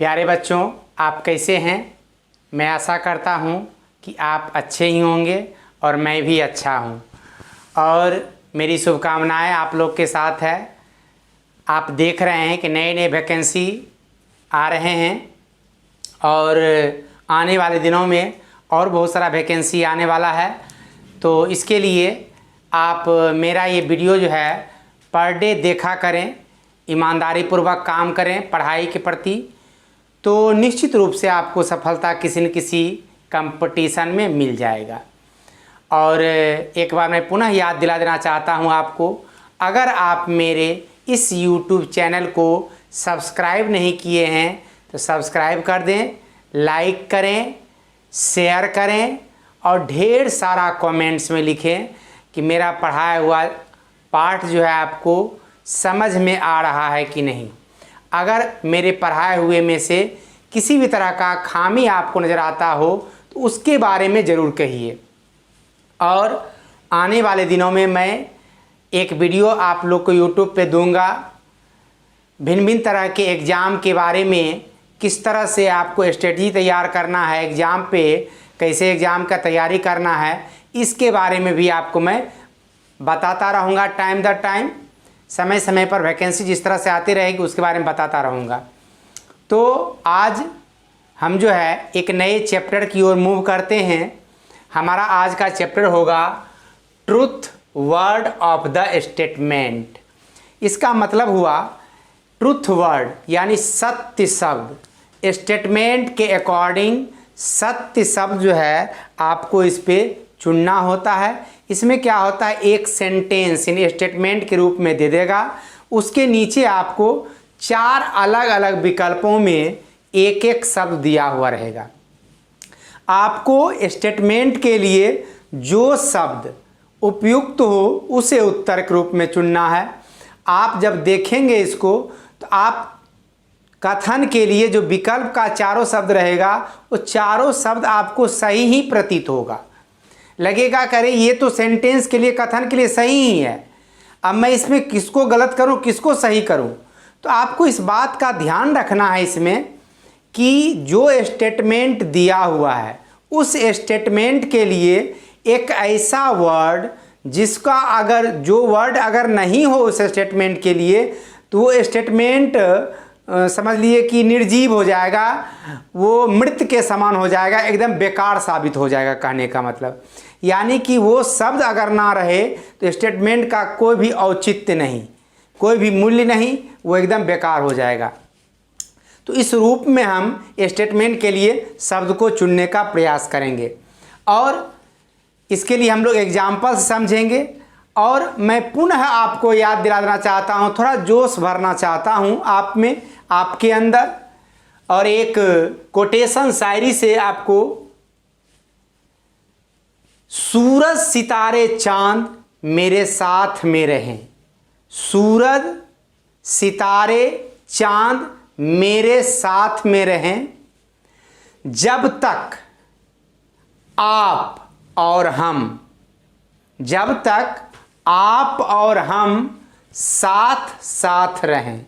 प्यारे बच्चों, आप कैसे हैं? मैं आशा करता हूँ कि आप अच्छे ही होंगे और मैं भी अच्छा हूँ और मेरी शुभकामनाएं आप लोग के साथ है। आप देख रहे हैं कि नए नए वैकेंसी आ रहे हैं और आने वाले दिनों में और बहुत सारा वैकेंसी आने वाला है। तो इसके लिए आप मेरा ये वीडियो जो है पर डे देखा करें, ईमानदारी पूर्वक काम करें पढ़ाई के प्रति, तो निश्चित रूप से आपको सफलता किसी न किसी कंपटीशन में मिल जाएगा। और एक बार मैं पुनः याद दिला देना चाहता हूं आपको, अगर आप मेरे इस YouTube चैनल को सब्सक्राइब नहीं किए हैं तो सब्सक्राइब कर दें, लाइक करें, शेयर करें और ढेर सारा कमेंट्स में लिखें कि मेरा पढ़ाया हुआ पाठ जो है आपको समझ में आ रहा है कि नहीं। अगर मेरे पढ़ाए हुए में से किसी भी तरह का खामी आपको नज़र आता हो तो उसके बारे में ज़रूर कहिए। और आने वाले दिनों में मैं एक वीडियो आप लोग को YouTube पे दूंगा, भिन्न भिन्न तरह के एग्ज़ाम के बारे में, किस तरह से आपको स्ट्रेटजी तैयार करना है, एग्ज़ाम पे कैसे एग्ज़ाम का तैयारी करना है, इसके बारे में भी आपको मैं बताता रहूँगा। टाइम दर टाइम, समय समय पर वैकेंसी जिस तरह से आती रहेगी उसके बारे में बताता रहूँगा। तो आज हम जो है एक नए चैप्टर की ओर मूव करते हैं। हमारा आज का चैप्टर होगा truth word of the statement. इसका मतलब हुआ ट्रुथ वर्ड यानी सत्य शब्द, स्टेटमेंट के अकॉर्डिंग सत्य शब्द जो है आपको इस पे चुनना होता है। इसमें क्या होता है, एक सेंटेंस यानी स्टेटमेंट के रूप में दे देगा, उसके नीचे आपको 4 अलग अलग विकल्पों में एक एक शब्द दिया हुआ रहेगा। आपको स्टेटमेंट के लिए जो शब्द उपयुक्त हो उसे उत्तर के रूप में चुनना है। आप जब देखेंगे इसको तो आप कथन के लिए जो विकल्प का चारों शब्द रहेगा वो चारों शब्द आपको सही ही प्रतीत होगा, लगेगा करे ये तो सेंटेंस के लिए, कथन के लिए सही ही है। अब मैं इसमें किसको गलत करूं, किसको सही करूं, तो आपको इस बात का ध्यान रखना है इसमें कि जो स्टेटमेंट दिया हुआ है उस स्टेटमेंट के लिए एक ऐसा वर्ड जिसका अगर जो वर्ड अगर नहीं हो उस स्टेटमेंट के लिए तो वो स्टेटमेंट समझ लिए कि निर्जीव हो जाएगा, वो मृत के समान हो जाएगा, एकदम बेकार साबित हो जाएगा। कहने का मतलब यानी कि वो शब्द अगर ना रहे तो स्टेटमेंट का कोई भी औचित्य नहीं, कोई भी मूल्य नहीं, वो एकदम बेकार हो जाएगा। तो इस रूप में हम स्टेटमेंट के लिए शब्द को चुनने का प्रयास करेंगे और इसके लिए हम लोग एग्जाम्पल समझेंगे। और मैं पुनः आपको याद दिला देना चाहता हूँ, थोड़ा जोश भरना चाहता हूँ आप में, आपके अंदर, और एक कोटेशन शायरी से आपको, सूरज सितारे चांद मेरे साथ में रहें, सूरज सितारे चांद मेरे साथ में रहें, जब तक आप और हम, जब तक आप और हम साथ साथ रहें।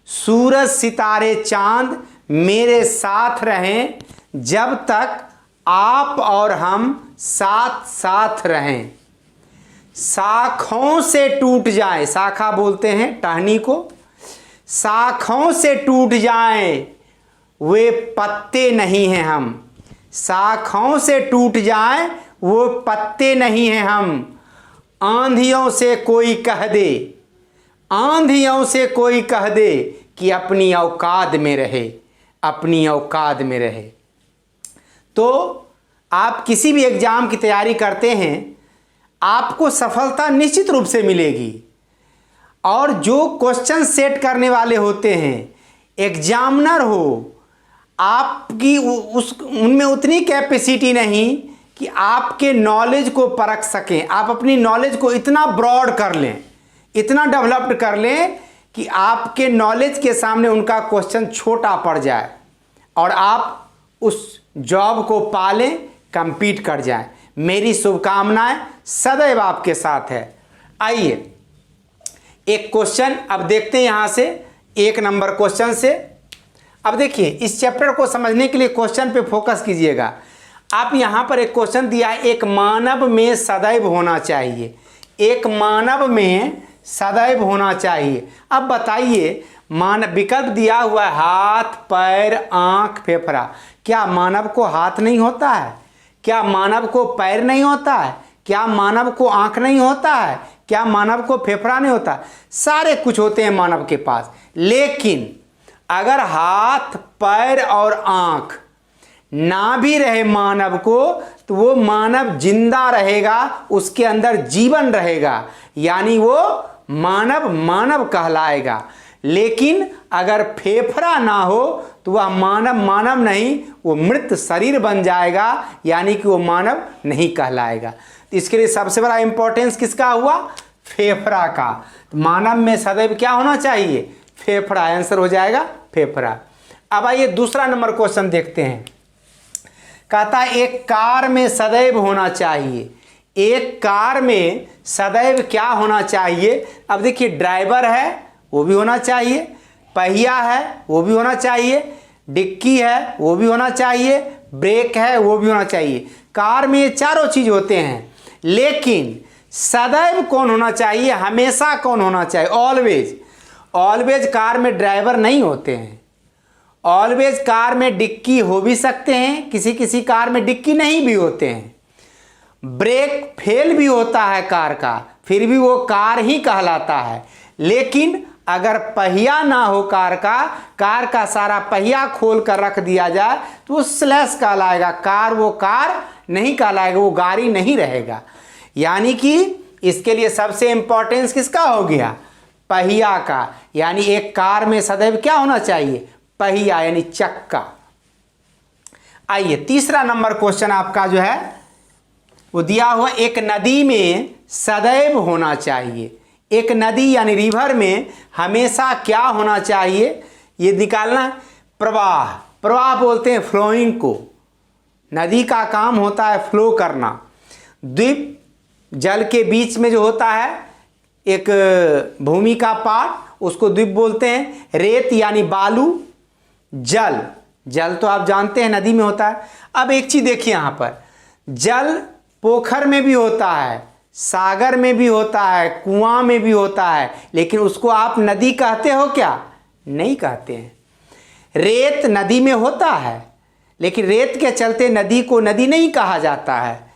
सूरज सितारे चांद मेरे साथ रहें, जब तक आप और हम साथ साथ रहें। शाखों से टूट जाए, शाखा बोलते हैं टहनी को, शाखों से टूट जाए वे पत्ते नहीं हैं हम, शाखों से टूट जाए वो पत्ते नहीं हैं हम। आंधियों से कोई कह दे, आंधियों से कोई कह दे कि अपनी औकात में रहे, अपनी औकात में रहे। तो आप किसी भी एग्जाम की तैयारी करते हैं, आपको सफलता निश्चित रूप से मिलेगी। और जो क्वेश्चन सेट करने वाले होते हैं, एग्जामिनर हो, आपकी उनमें उतनी कैपेसिटी नहीं कि आपके नॉलेज को परख सकें। आप अपनी नॉलेज को इतना ब्रॉड कर लें, इतना डेवलप्ड कर लें कि आपके नॉलेज के सामने उनका क्वेश्चन छोटा पड़ जाए और आप उस जॉब को पालें, compete कर जाएं। मेरी शुभकामनाएं सदैव आपके साथ है। आइए एक क्वेश्चन अब देखते हैं। यहाँ से 1 नंबर क्वेश्चन से अब देखिए, इस चैप्टर को समझने के लिए क्वेश्चन पे फोकस कीजिएगा। आप यहाँ पर एक क्वेश्चन दिया है, एक मानव में सदैव होना चाहिए, एक मानव में सदैव होना चाहिए। अब बताइए, मानव विकल्प दिया हुआ है हाथ, पैर, आँख, फेफड़ा। क्या मानव को हाथ नहीं होता है? क्या मानव को पैर नहीं होता है? क्या मानव को आँख नहीं होता है? क्या मानव को फेफड़ा नहीं होता? सारे कुछ होते हैं मानव के पास। लेकिन अगर हाथ, पैर और आँख ना भी रहे मानव को, तो वो मानव जिंदा रहेगा, उसके अंदर जीवन रहेगा, यानी वो मानव मानव कहलाएगा। लेकिन अगर फेफड़ा ना हो तो वह मानव मानव नहीं, वो मृत शरीर बन जाएगा, यानी कि वो मानव नहीं कहलाएगा। तो इसके लिए सबसे बड़ा इंपॉर्टेंस किसका हुआ? फेफड़ा का। तो मानव में सदैव क्या होना चाहिए? फेफड़ा। आंसर हो जाएगा फेफड़ा। अब आइए दूसरा नंबर क्वेश्चन देखते हैं। कहता है एक कार में सदैव होना चाहिए, एक कार में सदैव क्या होना चाहिए? अब देखिए, ड्राइवर है वो भी होना चाहिए, पहिया है वो भी होना चाहिए, डिक्की है वो भी होना चाहिए, ब्रेक है वो भी होना चाहिए। कार में ये चारों चीज होते हैं, लेकिन सदैव कौन होना चाहिए? हमेशा कौन होना चाहिए? ऑलवेज। ऑलवेज कार में ड्राइवर नहीं होते हैं। ऑलवेज कार में डिक्की हो भी सकते हैं, किसी किसी कार में डिक्की नहीं भी होते हैं। ब्रेक फेल भी होता है कार का, फिर भी वो कार ही कहलाता है। लेकिन अगर पहिया ना हो कार का सारा पहिया खोल कर रख दिया जाए तो वो स्लैश कहलाएगा, कार वो कार नहीं कहलाएगा, वो गाड़ी नहीं रहेगा। यानी कि इसके लिए सबसे इंपॉर्टेंस किसका हो गया? पहिया का। यानी एक कार में सदैव क्या होना चाहिए? पहिया, यानी चक्का। आइए तीसरा नंबर क्वेश्चन आपका जो है वो दिया हुआ, एक नदी में सदैव होना चाहिए। एक नदी यानी रिवर में हमेशा क्या होना चाहिए? ये निकालना। प्रवाह। प्रवाह बोलते हैं फ्लोइंग को। नदी का काम होता है फ्लो करना। द्वीप जल के बीच में जो होता है एक भूमि का पार्ट, उसको द्वीप बोलते हैं। रेत यानी बालू। जल, जल तो आप जानते हैं नदी में होता है। अब एक चीज देखिए, यहाँ पर जल पोखर में भी होता है, सागर में भी होता है, कुआं में भी होता है, लेकिन उसको आप नदी कहते हो क्या? नहीं कहते हैं। रेत नदी में होता है, लेकिन रेत के चलते नदी को नदी नहीं कहा जाता है।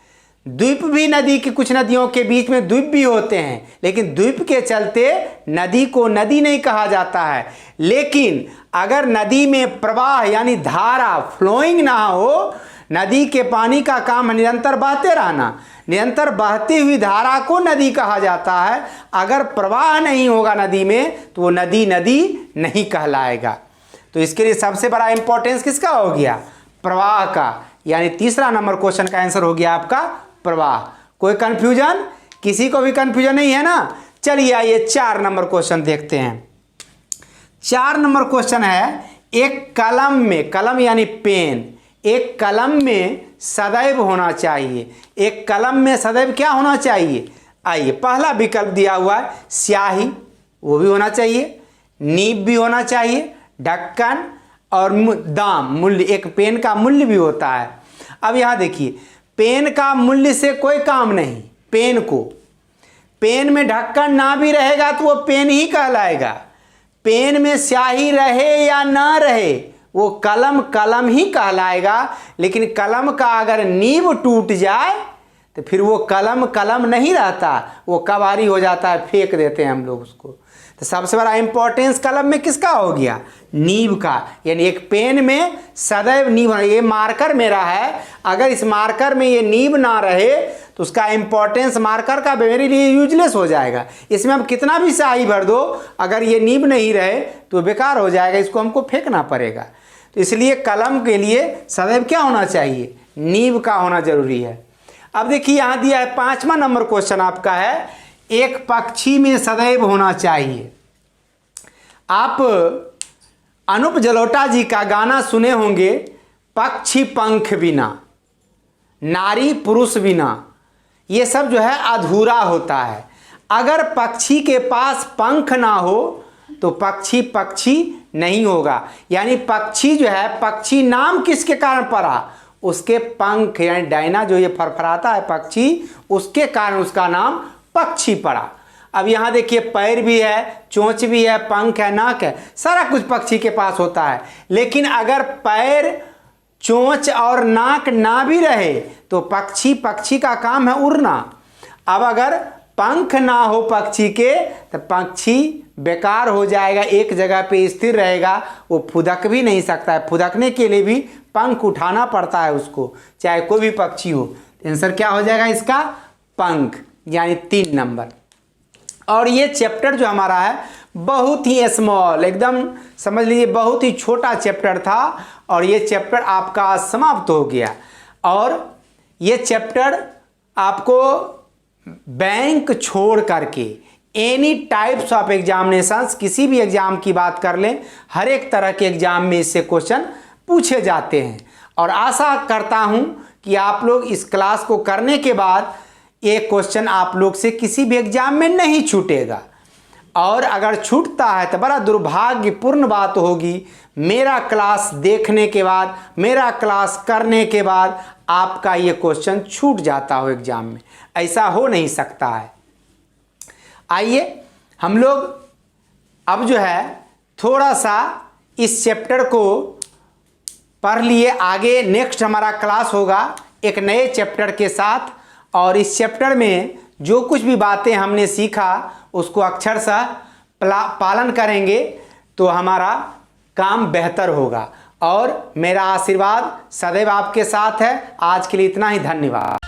द्वीप भी नदी की, कुछ नदियों के बीच में द्वीप भी होते हैं, लेकिन द्वीप के चलते नदी को नदी नहीं कहा जाता है। लेकिन अगर नदी में प्रवाह यानी धारा, फ्लोइंग ना हो, नदी के पानी का काम निरंतर बहते रहना, निरंतर बहती हुई धारा को नदी कहा जाता है। अगर प्रवाह नहीं होगा नदी में तो वो नदी नदी नहीं कहलाएगा। तो इसके लिए सबसे बड़ा इंपॉर्टेंस किसका हो गया? प्रवाह का। यानी तीसरा नंबर क्वेश्चन का आंसर हो गया आपका प्रवाह। कोई कंफ्यूजन? किसी को भी कंफ्यूजन नहीं है ना? चलिए आइए 4 नंबर क्वेश्चन देखते हैं। 4 नंबर क्वेश्चन है, एक कलम में, कलम यानी पेन, एक कलम में सदैव होना चाहिए। एक कलम में सदैव क्या होना चाहिए? आइए, पहला विकल्प दिया हुआ है स्याही, वो भी होना चाहिए, नीब भी होना चाहिए, ढक्कन और दाम, मूल्य। एक पेन का मूल्य भी होता है। अब यहाँ देखिए, पेन का मूल्य से कोई काम नहीं। पेन को, पेन में ढक्कन ना भी रहेगा तो वो पेन ही कहलाएगा। पेन में स्याही रहे या ना रहे, वो कलम कलम ही कहलाएगा। लेकिन कलम का अगर नींव टूट जाए तो फिर वो कलम कलम नहीं रहता, वो कबाड़ी हो जाता है, फेंक देते हैं हम लोग उसको। तो सबसे बड़ा इंपॉर्टेंस कलम में किसका हो गया? नीब का। यानी एक पेन में सदैव नीब। ये मार्कर मेरा है, अगर इस मार्कर में ये नीब ना रहे तो उसका इंपॉर्टेंस मार्कर का मेरे लिए यूजलेस हो जाएगा। इसमें हम कितना भी स्याही भर दो, अगर ये नीब नहीं रहे तो बेकार हो जाएगा, इसको हमको फेंकना पड़ेगा। तो इसलिए कलम के लिए सदैव क्या होना चाहिए? नीब का होना जरूरी है। अब देखिए, यहाँ दिया है 5वां नंबर क्वेश्चन आपका है, एक पक्षी में सदैव होना चाहिए। आप अनूप जलोटा जी का गाना सुने होंगे, पक्षी पंख बिना, नारी पुरुष बिना। ये सब जो है अधूरा होता है। अगर पक्षी के पास पंख ना हो तो पक्षी पक्षी नहीं होगा। यानी पक्षी जो है, पक्षी नाम किसके कारण पड़ा? उसके पंख, यानी डायना जो ये फरफराता है पक्षी, उसके कारण उसका नाम पक्षी पड़ा। अब यहाँ देखिए पैर भी है, चोंच भी है, पंख है, नाक है, सारा कुछ पक्षी के पास होता है। लेकिन अगर पैर, चोंच और नाक ना भी रहे तो पक्षी का काम है उड़ना। अब अगर पंख ना हो पक्षी के तो पक्षी बेकार हो जाएगा, एक जगह पे स्थिर रहेगा, वो फुदक भी नहीं सकता है। फुदकने के लिए भी पंख उठाना पड़ता है उसको, चाहे कोई भी पक्षी हो। आंसर क्या हो जाएगा इसका? पंख, यानी 3 नंबर। और ये चैप्टर जो हमारा है बहुत ही स्मॉल, एकदम समझ लीजिए बहुत ही छोटा चैप्टर था, और ये चैप्टर आपका समाप्त हो गया। और ये चैप्टर आपको बैंक छोड़ करके एनी टाइप्स ऑफ एग्जामिनेशंस, किसी भी एग्जाम की बात कर लें, हर एक तरह के एग्जाम में इससे क्वेश्चन पूछे जाते हैं। और आशा करता हूं कि आप लोग इस क्लास को करने के बाद ये क्वेश्चन आप लोग से किसी भी एग्जाम में नहीं छूटेगा। और अगर छूटता है तो बड़ा दुर्भाग्यपूर्ण बात होगी। मेरा क्लास देखने के बाद, मेरा क्लास करने के बाद आपका ये क्वेश्चन छूट जाता हो एग्जाम में, ऐसा हो नहीं सकता है। आइए हम लोग अब जो है थोड़ा सा इस चैप्टर को पढ़ लिए, आगे नेक्स्ट हमारा क्लास होगा एक नए चैप्टर के साथ। और इस चैप्टर में जो कुछ भी बातें हमने सीखा उसको अक्षरशः पालन करेंगे तो हमारा काम बेहतर होगा। और मेरा आशीर्वाद सदैव आपके साथ है। आज के लिए इतना ही, धन्यवाद।